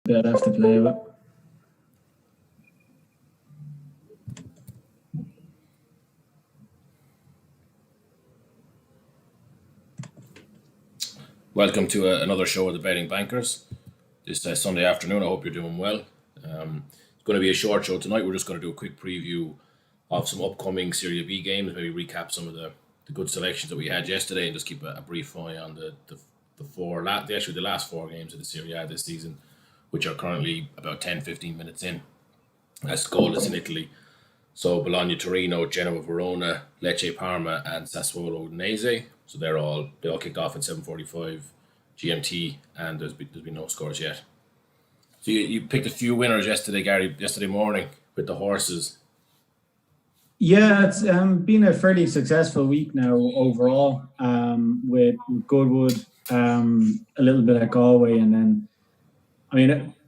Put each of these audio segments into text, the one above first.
I'd have to play with. Welcome to another show of the Betting Bankers. This Sunday afternoon. I hope you're doing well. It's going to be a short show tonight. We're just going to do a quick preview of some upcoming Serie B games, maybe recap some of the good selections that we had yesterday, and just keep a brief eye on the last four games of the Serie A this season, which are currently about 10-15 minutes in. As goalless in Italy. So Bologna, Torino, Genoa, Verona, Lecce, Parma, and Sassuolo, Udinese. So they all kicked off at 7:45 GMT, and there's been no scores yet. So you picked a few winners yesterday, Gary, yesterday morning with the horses. Yeah, it's been a fairly successful week now overall, with Goodwood, a little bit at Galway, and then,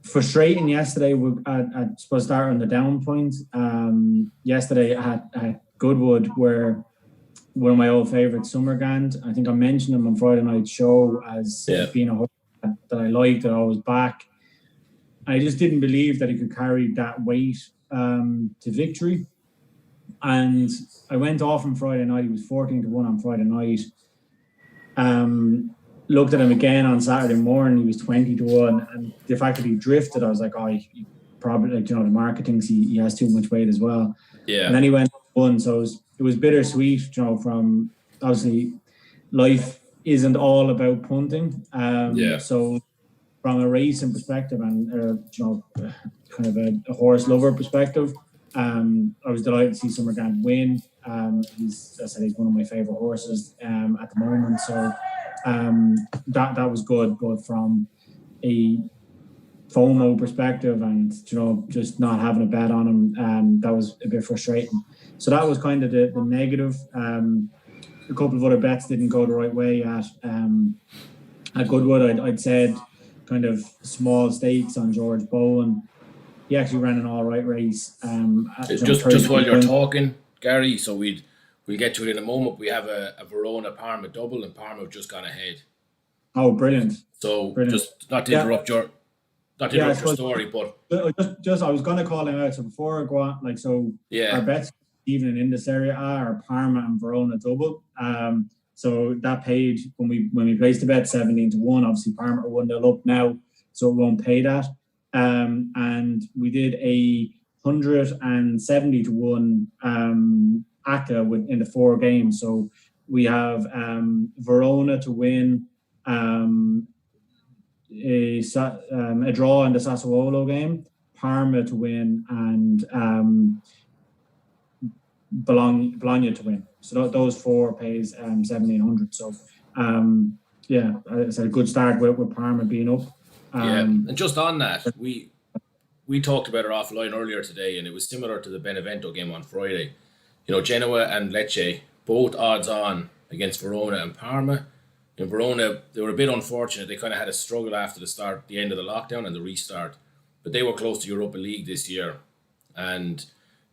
frustrating yesterday. I suppose start on the down point. Yesterday at Goodwood, where one of my old favourites, Summergand. I think I mentioned him on Friday night's show as being a horse that I liked, that I was back. I just didn't believe that he could carry that weight to victory. And I went off on Friday night. He was 14-1 on Friday night. Looked at him again on Saturday morning. He was 20-1, and the fact that he drifted, I was like, he probably, the market thinks he has too much weight as well. Yeah. And then he went 1, so it was bittersweet. From obviously, life isn't all about punting. So from a racing perspective and kind of a horse lover perspective, I was delighted to see Summergand win. He's one of my favorite horses at the moment. So. That was good, but from a FOMO perspective and just not having a bet on him, that was a bit frustrating. So that was kind of the negative. A couple of other bets didn't go the right way at Goodwood. I'd said kind of small stakes on George Bowen. He actually ran an all right race. Just while you're talking, Gary, so we'll get to it in a moment. We have a Verona-Parma double, and Parma have just gone ahead. Oh, brilliant! So just not to interrupt your story, but I was going to call him out. So before I go on, our bets even in the Serie A are Parma and Verona double. So that paid when we placed the bet 17-1. Obviously, Parma are 1-0 up now, so it won't pay that. And we did a 170-1. ACCA in the 4 games. So we have Verona to win, a draw in the Sassuolo game, Parma to win, and Bologna to win. So those 4 pays 1,700. So it's a good start with Parma being up. And just on that, we talked about it offline earlier today, and it was similar to the Benevento game on Friday. Genoa and Lecce, both odds on against Verona and Parma. In Verona, they were a bit unfortunate. They kind of had a struggle after the end of the lockdown and the restart. But they were close to Europa League this year. And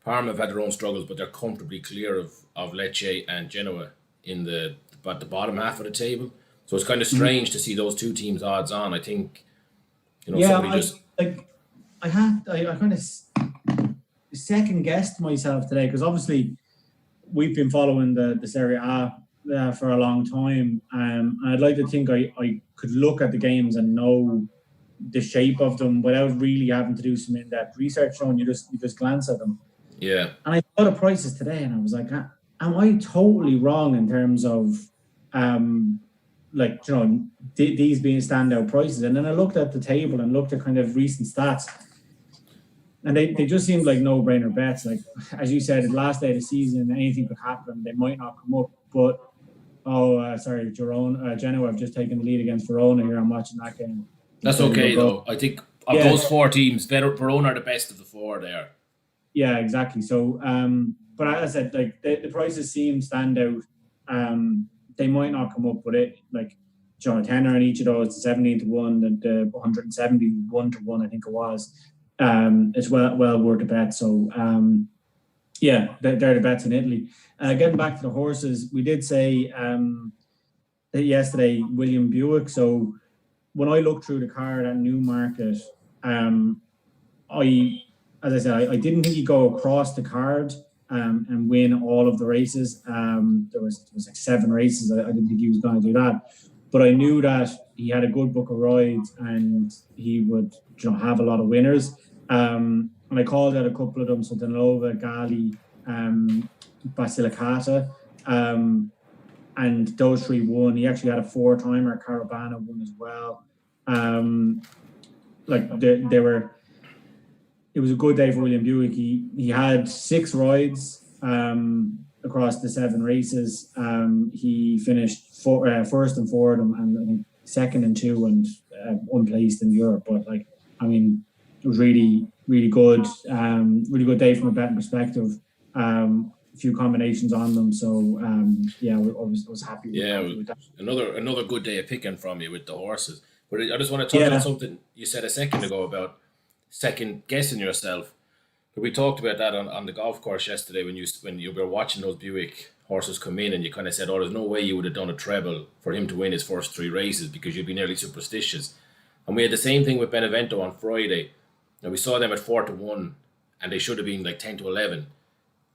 Parma have had their own struggles, but they're comfortably clear of Lecce and Genoa in the bottom half of the table. So it's kind of strange to see those two teams odds on. I think, I kind of second guessed myself today, because obviously we've been following the Serie A for a long time, and I'd like to think I could look at the games and know the shape of them without really having to do some in-depth research on. You just glance at them. Yeah. And I saw the prices today, and I was like, am I totally wrong in terms of these being standout prices? And then I looked at the table and looked at kind of recent stats. And they just seemed like no-brainer bets. Like, as you said, the last day of the season, anything could happen. They might not come up. But, Genoa have just taken the lead against Verona here. I'm watching that game. That's okay, though. I think of those 4 teams, Verona are the best of the 4 there. Yeah, exactly. So, but as I said, the prices seem standout. They might not come up, but a tenner on each of those, the 17-1 and the 171-1, I think it was. It's well worth a bet. So they're the bets in Italy. Getting back to the horses, we did say yesterday William Buick. So when I looked through the card at Newmarket, As I said, I didn't think he'd go across the card and win all of the races. There was like 7 races. I didn't think he was going to do that, but I knew that he had a good book of rides and he would have a lot of winners. And I called out a couple of them, so Danilova, Gali, Basilicata, and those 3 won. He actually had a 4-timer. Caravana won as well. It was a good day for William Buick. He had 6 rides across the 7 races. He finished first and 4 of them, and I think second and 2, and unplaced in Europe. But it was really, really good. Really good day from a betting perspective. A few combinations on them, so I was happy. With that. Another good day of picking from you with the horses. But I just want to touch on something you said a second ago about second guessing yourself. But we talked about that on the golf course yesterday when you were watching those Buick horses come in, and you kind of said, "Oh, there's no way you would have done a treble for him to win his first 3 races because you'd be nearly superstitious." And we had the same thing with Benevento on Friday. Now we saw them at 4-1, and they should have been like 10-11.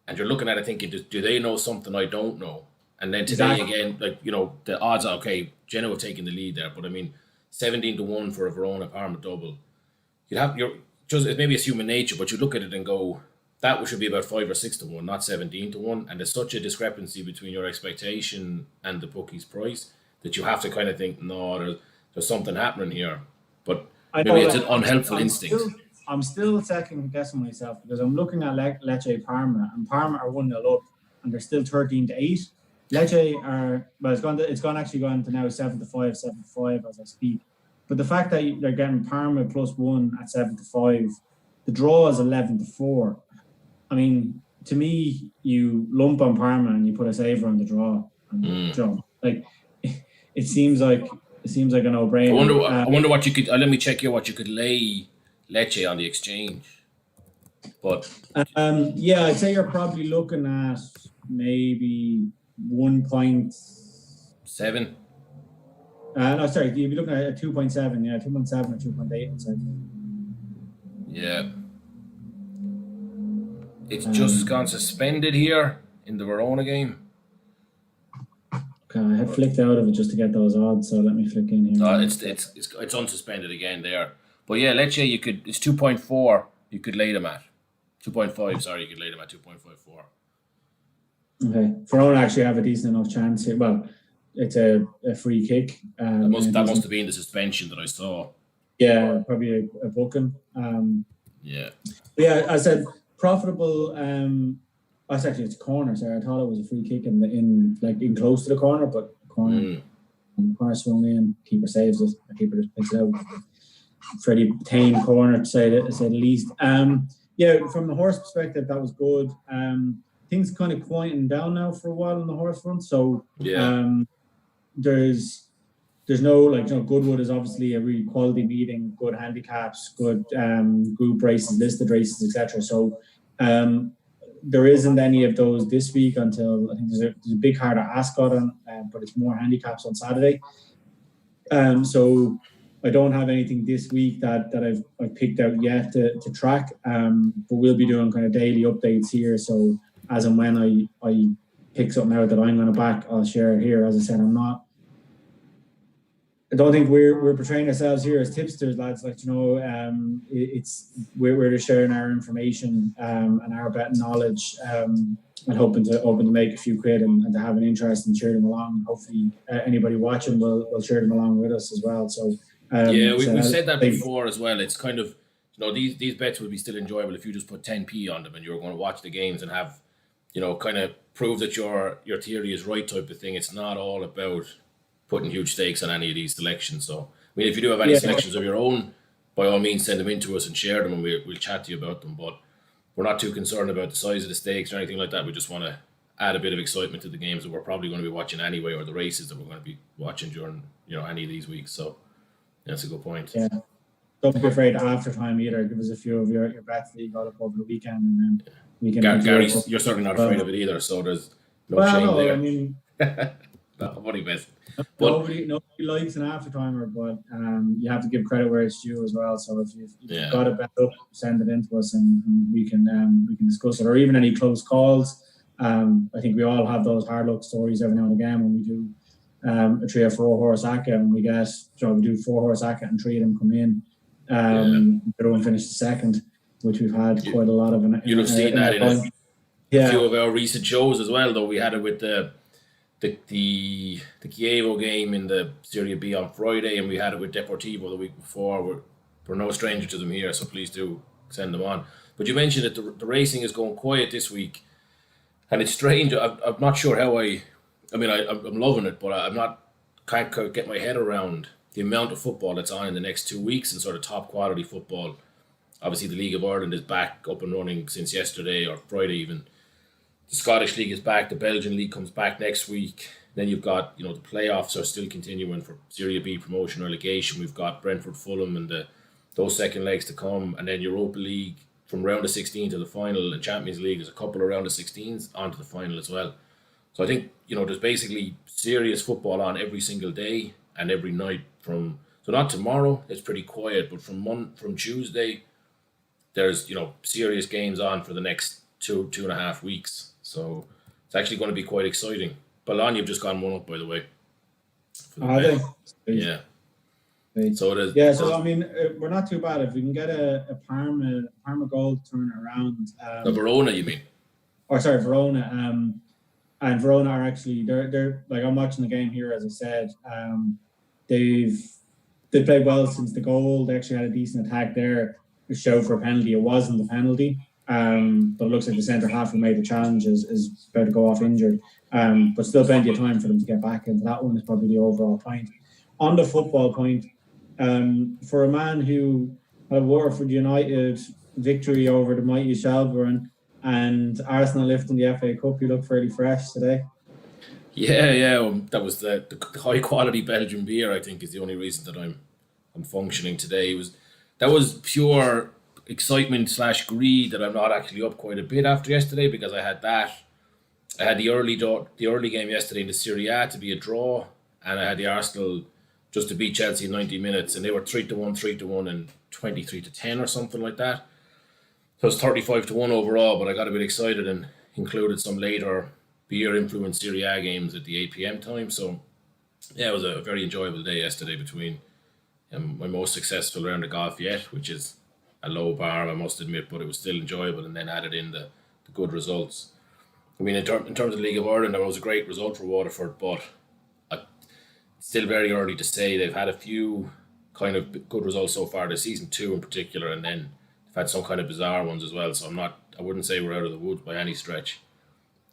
And you're looking at it thinking, do they know something I don't know? And then today again, the odds are okay. Genoa taking the lead there, but 17-1 for a Verona Parma double. It's maybe it's human nature, but you look at it and go, that should be about 5 or 6-1, not 17-1. And there's such a discrepancy between your expectation and the bookie's price that you have to kind of think, no, there's something happening here. But maybe it's an unhelpful instinct. I'm still second guessing myself because I'm looking at Lecce Parma, and Parma are 1-0 up, and they're still 13-8. Lecce are it's gone to now 7-5 as I speak. But the fact that they're getting Parma +1 at 7-5, the draw is 11-4. To me, you lump on Parma and you put a saver on the draw. It seems like a no-brainer. I wonder what you could. Let me check here what you could lay Lecce on the exchange. But I'd say you're probably looking at maybe 1.7. No, sorry, you'd be looking at a 2.7. Yeah, 2.7 or 2.8. Yeah. It's just gone suspended here in the Verona game. Okay, I had flicked out of it just to get those odds, so let me flick in here. No, it's unsuspended again there. But yeah, Lecce, it's 2.4 you could lay them at. 2.5, sorry, you could lay them at 2.54. Okay. Verona actually have a decent enough chance here. Well, it's a free kick. That must have been the suspension that I saw. Yeah, probably a booking. Yeah. Yeah, I said profitable. It's a corner. Sorry, I thought it was a free kick in close to the corner, but corner swung in. Keeper saves it. The keeper just picks it out. Pretty tame corner to say the least. From the horse perspective, that was good. Things kind of quieting down now for a while on the horse front. So there's no Goodwood is obviously a really quality meeting, good handicaps, good group races, listed races, etc. So there isn't any of those this week until I think there's a big card at Ascot but it's more handicaps on Saturday. So I don't have anything this week that I've picked out yet to track. But we'll be doing kind of daily updates here. So as and when I pick something out that I'm going to back, I'll share it here. As I said, I don't think we're portraying ourselves here as tipsters, lads. We're just sharing our information and our betting knowledge, and hoping to make a few quid and to have an interest and share them along. Hopefully, anybody watching will share them along with us as well. So we've said that before as well. It's kind of these bets would be still enjoyable if you just put 10p on them and you're going to watch the games and have kind of prove that your theory is right type of thing. It's not all about putting huge stakes on any of these selections. So, if you do have any selections of your own, by all means, send them in to us and share them, and we'll chat to you about them. But we're not too concerned about the size of the stakes or anything like that. We just want to add a bit of excitement to the games that we're probably going to be watching anyway, or the races that we're going to be watching during any of these weeks. So, that's a good point. Yeah. Don't be afraid after time either. Give us a few of your bets that you got up over the weekend, and then we can. Gary, you're certainly not afraid of it either. So there's no shame there. Funny best. But Nobody likes an after timer, but you have to give credit where it's due as well. So if you've got it bet up, send it in to us, and we can discuss it, or even any close calls. I think we all have those hard luck stories every now and again when we do a 3 or 4 horse ACCA, and we get, we do 4 horse ACCA and 3 of them come in. The other one finished second, which we've had quite a lot of. You'd have seen that in a few of our recent shows as well. Though we had it with the Chievo game in the Serie B on Friday, and we had it with Deportivo the week before. We're no stranger to them here, so please do send them on. But you mentioned that the racing is going quiet this week, and it's strange. I'm not sure how I'm loving it, but can't get my head around the amount of football that's on in the next 2 weeks, and sort of top quality football. Obviously, the League of Ireland is back up and running since yesterday or Friday even. The Scottish League is back. The Belgian League comes back next week. Then you've got, the playoffs are still continuing for Serie B promotion or relegation. We've got Brentford, Fulham, and those second legs to come, and then Europa League from round of 16 to the final, and Champions League is a couple of round of 16s onto the final as well. So I think there's basically serious football on every single day and every night. So not tomorrow, it's pretty quiet, but from Tuesday, there's serious games on for the next 2.5 weeks. So it's actually going to be quite exciting. Bologna have just gone 1 up, by the way. Are they? Yeah. So it is. Yeah, so I mean, we're not too bad if we can get a Parma goal to turn it around. The Verona, you mean? Or sorry, Verona. And Verona are actually they're like, I'm watching the game here, as I said. They've played well since the goal. They actually had a decent attack there. A show for a penalty. It wasn't the penalty. But it looks like the centre half who made the challenge is about to go off injured. But still plenty of time for them to get back into that one is probably the overall point. On the football point, for a man who had a Waterford United victory over the mighty Shelbourne and Arsenal lifting the FA Cup, you look fairly fresh today. Yeah. That was the high quality Belgian beer. I think is the only reason that I'm functioning today. That was pure excitement / greed that I'm not actually up quite a bit after yesterday, because I had the early game yesterday in the Serie A to be a draw, and I had the Arsenal just to beat Chelsea in 90 minutes, and they were 3-1, and 23-10 or something like that. So it's 35-1 overall, but I got a bit excited and included some later beer-influenced Serie A games at the 8 p.m. time. So yeah, it was a very enjoyable day yesterday between my most successful round of golf yet, which is a low bar, I must admit, but it was still enjoyable, and then added in the good results. I mean, in terms of League of Ireland, it was a great result for Waterford, but it's still very early to say. They've had a few kind of good results so far this season, 2 in particular, and then they've had some kind of bizarre ones as well. So I wouldn't say we're out of the woods by any stretch.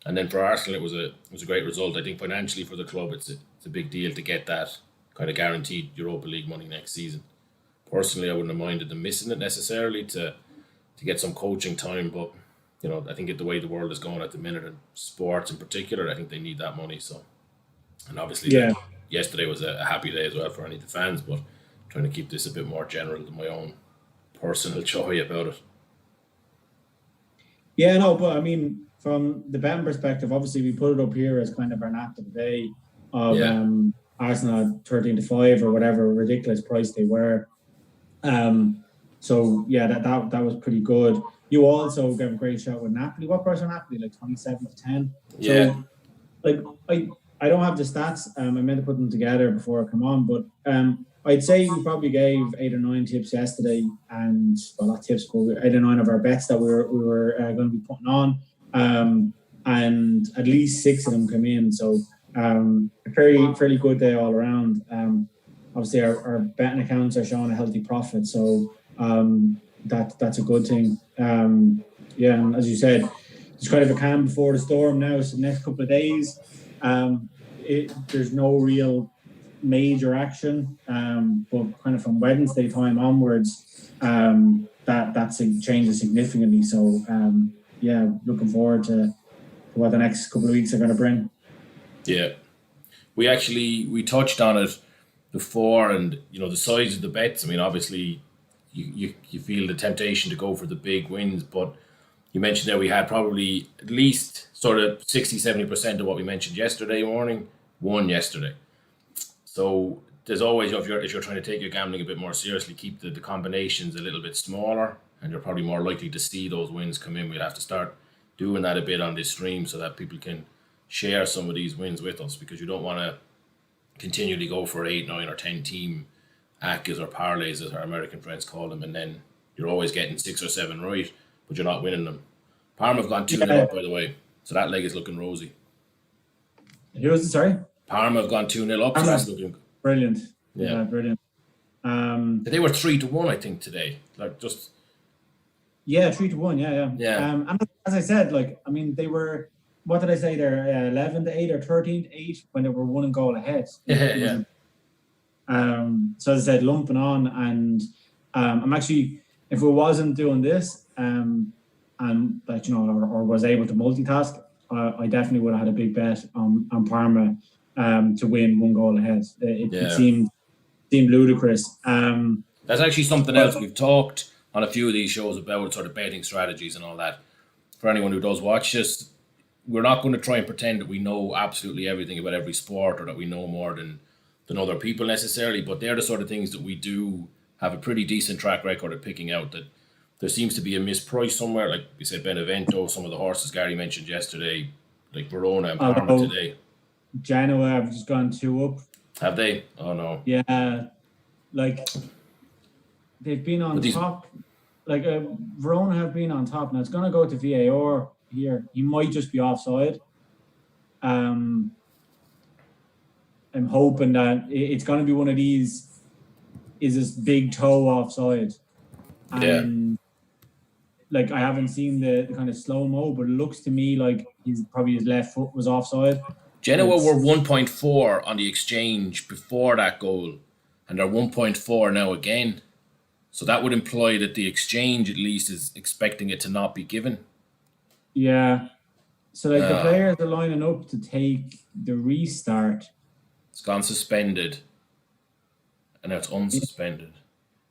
And then for Arsenal, it was a great result. I think financially for the club, it's a big deal to get that kind of guaranteed Europa League money next season. Personally, I wouldn't have minded them missing it necessarily to get some coaching time, but I think the way the world is going at the minute, and sports in particular, I think they need that money. So, and obviously, yesterday was a happy day as well for any of the fans, but I'm trying to keep this a bit more general than my own personal joy about it. Yeah, no, but I mean, from the betting perspective, obviously we put it up here as kind of our nap of the day of Arsenal 13-5 or whatever ridiculous price they were. So yeah, that was pretty good. You also gave a great shot with Napoli. What price are Napoli? Like 27-10. Yeah. So, like I don't have the stats. I meant to put them together before I come on, but I'd say we probably gave 8 or 9 tips yesterday, and not tips, but 8 or 9 of our bets that we were going to be putting on, and at least 6 of them come in. So a fairly good day all around. Obviously, our betting accounts are showing a healthy profit, so that's a good thing. And as you said, it's kind of a calm before the storm now. So the next couple of days, there's no real major action, but kind of from Wednesday time onwards, that changes significantly. So looking forward to what the next couple of weeks are going to bring. Yeah, we touched on it before, and the size of the bets. I mean, obviously, you feel the temptation to go for the big wins, but you mentioned that we had probably at least sort of 60-70% of what we mentioned yesterday morning won yesterday. So there's always, if you're trying to take your gambling a bit more seriously, keep the combinations a little bit smaller, and you're probably more likely to see those wins come in. We'll have to start doing that a bit on this stream so that people can share some of these wins with us, because you don't want to continually go for 8, 9 or 10 team ACCAs or parlays, as our American friends call them, and then you're always getting 6 or 7 right, but you're not winning them. Parma have gone 2-0 up, by the way, so that leg is looking rosy. Who was it, sorry? Parma have gone 2-0 up, so that's looking brilliant. Yeah, brilliant. They were 3-1, I think, today. Like, just 3-1. Yeah. And as I said, like, I mean, they were. What did I say? They're 11-8 or 13-8 when they were 1 goal ahead. Yeah. So as I said, lumping on, and I'm actually, if we wasn't doing this, and like, you know, or was able to multitask, I definitely would have had a big bet on Parma to win 1 goal ahead. It seemed ludicrous. That's actually something else we've talked on a few of these shows about, sort of betting strategies and all that. For anyone who does watch this, we're not going to try and pretend that we know absolutely everything about every sport, or that we know more than other people necessarily, but they're the sort of things that we do have a pretty decent track record of picking out. That there seems to be a misprice somewhere, like we said, Benevento, some of the horses Gary mentioned yesterday, like Verona and Parma today. Genoa have just gone 2 up. Have they? Oh no. Yeah, like they've been on top. Like Verona have been on top. Now it's going to go to VAR here. He might just be offside. I'm hoping that it's going to be one of these. Is this big toe offside? And like, I haven't seen the kind of slow mo, but it looks to me like his left foot was offside. Genoa were 1.4 on the exchange before that goal, and they're 1.4 now again. So that would imply that the exchange at least is expecting it to not be given. Yeah. So like the players are lining up to take the restart. It's gone suspended, and now it's unsuspended.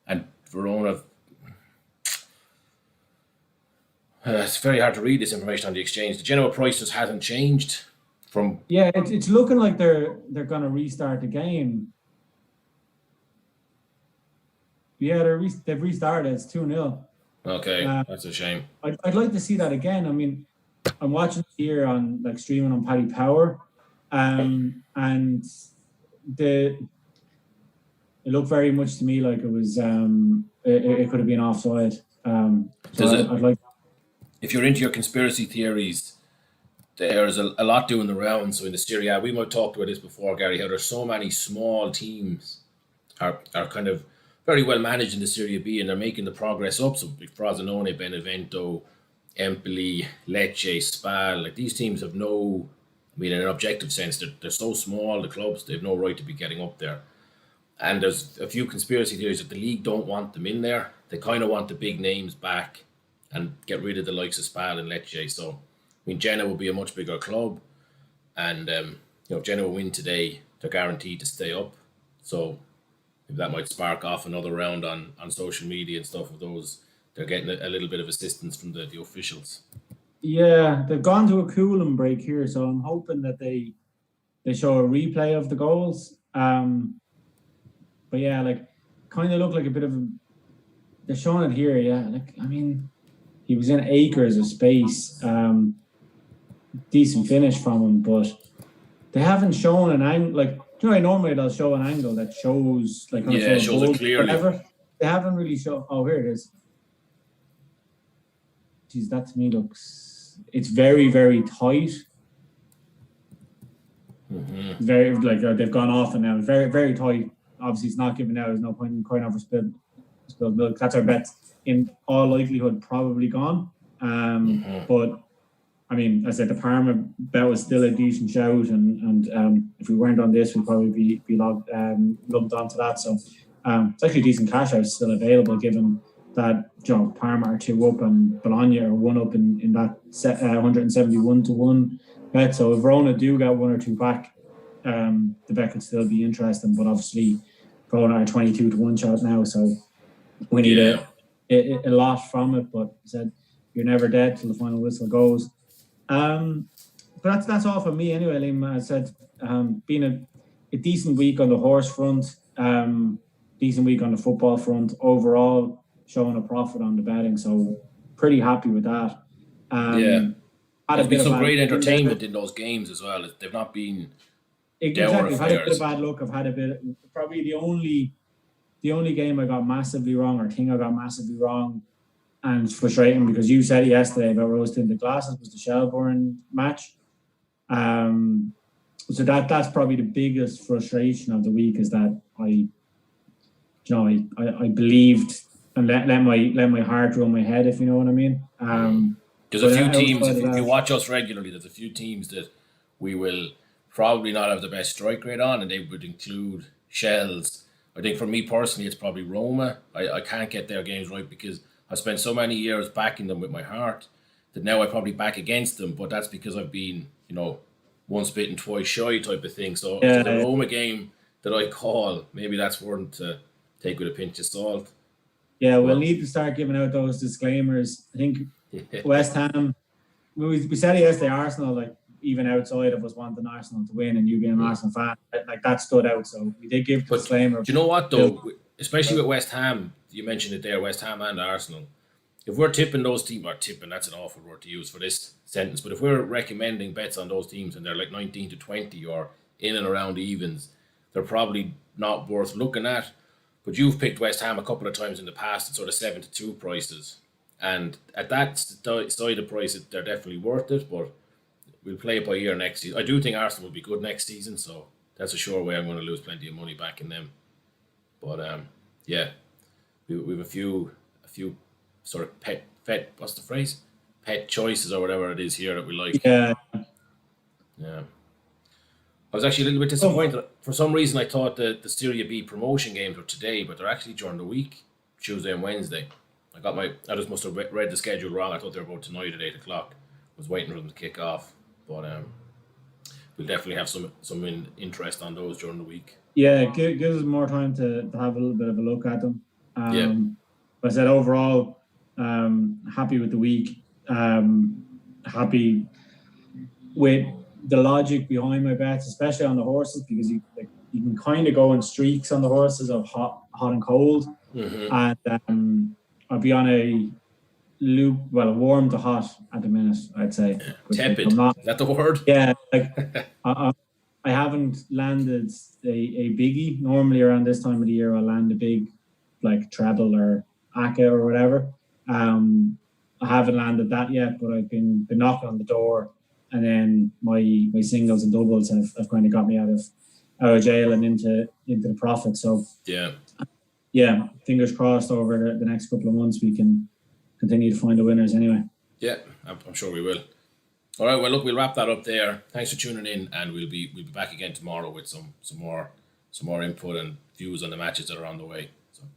And Verona, it's very hard to read this information on the exchange. The Genoa price just hasn't changed from. Yeah, it's looking like they're going to restart the game. Yeah, they've restarted. It's 2-0. Okay, that's a shame. I'd like to see that again. I mean, I'm watching here on like streaming on Paddy Power, and it looked very much to me like it was it could have been offside. I'd like. If you're into your conspiracy theories, there's a lot doing the rounds. So in the Serie A, we might have talked about this before, Gary, how there's so many small teams are kind of very well managed in the Serie B, and they're making the progress up. So like Frosinone, Benevento, Empoli, Lecce, Spal, like these teams have no, I mean, in an objective sense, they're so small, the clubs, they have no right to be getting up there. And there's a few conspiracy theories that the league don't want them in there. They kind of want the big names back and get rid of the likes of Spal and Lecce. So, I mean, Genoa will be a much bigger club, and if Genoa win today, they're guaranteed to stay up. So maybe that might spark off another round on social media and stuff of those. They're getting a little bit of assistance from the officials. Yeah, they've gone to a cooling break here, so I'm hoping that they show a replay of the goals. But yeah, like, kind of look like a bit of they're showing it here. Yeah, like, I mean, he was in acres of space. Decent finish from him, but they haven't shown an angle. Like, normally they'll show an angle that shows like shows it clearly. Whatever. They haven't really shown. Oh, here it is. Geez, that to me looks. It's very, very tight. Mm-hmm. Very they've gone off and now. Very, very tight. Obviously, it's not given out. There's no point in crying over spilled milk. That's our bet. In all likelihood, probably gone. But I mean, I said the Parma bet was still a decent shout, and if we weren't on this, we'd probably be lumped onto that. So it's actually a decent cash out still available, given that Parma are 2 up and Bologna are 1 up in that 171-1 bet. So if Verona do get 1 or 2 back, the bet could still be interesting. But obviously, Verona are 22-1 shot now, so we need a lot from it. But I said you're never dead till the final whistle goes. But that's all from me anyway, Liam. I said Been a decent week on the horse front, decent week on the football front. Overall, showing a profit on the betting, so pretty happy with that. There's been some great entertainment in those games as well. They've not been exactly. I've had a bit of bad luck. I've had a bit. Probably the only game I got massively wrong, or thing I got massively wrong, and it's frustrating because you said it yesterday about rose tinted glasses, was the Shelbourne match. So that's probably the biggest frustration of the week, is that I believed and let my heart run my head, if you know what I mean. There's a few teams, if you watch us regularly, there's a few teams that we will probably not have the best strike rate on, and they would include Shells. I think for me personally, it's probably Roma. I can't get their games right because I spent so many years backing them with my heart that now I probably back against them, but that's because I've been, once bitten, twice shy type of thing. So if there's a Roma game that I call, maybe that's one to take with a pinch of salt. Yeah, we'll need to start giving out those disclaimers. I think West Ham, we said it yesterday, Arsenal, even outside of us wanting Arsenal to win and you being an Arsenal fan, that stood out. So we did give the disclaimer. Do you know what though? Especially with West Ham, you mentioned it there, West Ham and Arsenal. If we're tipping those teams, or tipping, that's an awful word to use for this sentence, but if we're recommending bets on those teams and they're like 19 to 20 or in and around the evens, they're probably not worth looking at. But you've picked West Ham a couple of times in the past at sort of 7-2 prices. And at that side of price, they're definitely worth it, but we'll play it by ear next season. I do think Arsenal will be good next season, so that's a sure way I'm going to lose plenty of money back in them. But we have a few sort of pet what's the phrase? Pet choices or whatever it is here that we like. Yeah. I was actually a little bit disappointed. For some reason, I thought that the Serie B promotion games were today, but they're actually during the week, Tuesday and Wednesday. I just must have read the schedule wrong. I thought they were about tonight at 8 o'clock. I was waiting for them to kick off, but we'll definitely have some interest on those during the week. Yeah, it gives us more time to have a little bit of a look at them. But I said overall, happy with the week. Happy with the logic behind my bets, especially on the horses, because you can kind of go in streaks on the horses of hot and cold. And I'll be on a warm to hot at the minute, I'd say. Tepid. Is that the word? Yeah, I haven't landed a biggie. Normally around this time of the year, I'll land a big treble or ACA or whatever. I haven't landed that yet, but I've been knocking on the door, and then my singles and doubles have kind of got me out of jail and into the profit. So yeah, fingers crossed over the next couple of months we can continue to find the winners anyway. Yeah, I'm sure we will. All right, well look, we'll wrap that up there. Thanks for tuning in, and we'll be back again tomorrow with some more input and views on the matches that are on the way.